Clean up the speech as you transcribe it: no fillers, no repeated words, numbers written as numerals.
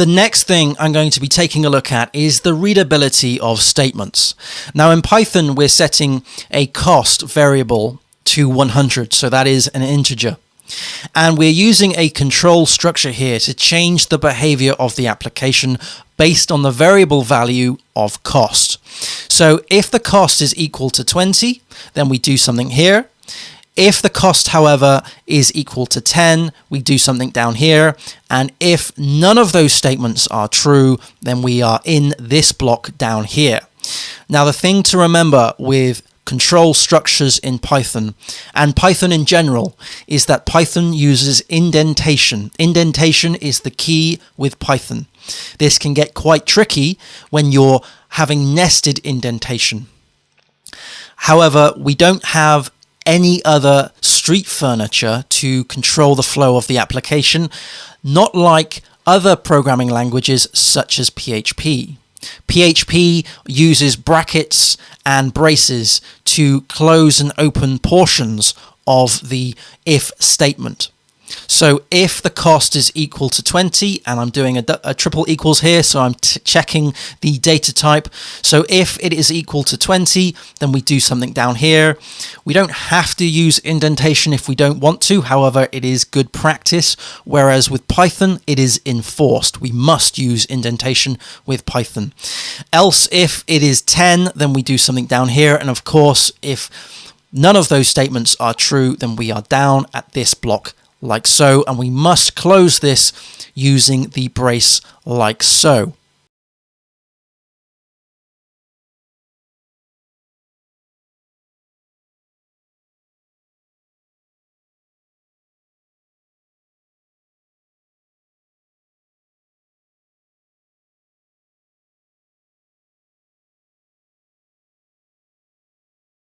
The next thing I'm going to be taking a look at is the readability of statements. Now in Python, we're setting a cost variable to 100, so that is an integer. And we're using a control structure here to change the behavior of the application based on the variable value of cost. So if the cost is equal to 20, then we do something here. If the cost, however, is equal to 10, we do something down here. And if none of those statements are true, then we are in this block down here. Now, the thing to remember with control structures in Python, and Python in general, is that Python uses indentation. Indentation is the key with Python. This can get quite tricky when you're having nested indentation. However, we don't have any other street furniture to control the flow of the application, not like other programming languages such as PHP. PHP uses brackets and braces to close and open portions of the if statement. So if the cost is equal to 20, and I'm doing a triple equals here, so I'm checking the data type. So if it is equal to 20, then we do something down here. We don't have to use indentation if we don't want to. However, it is good practice, whereas with Python, it is enforced. We must use indentation with Python. Else, if it is 10, then we do something down here. And of course, if none of those statements are true, then we are down at this block like so, and we must close this using the brace like so.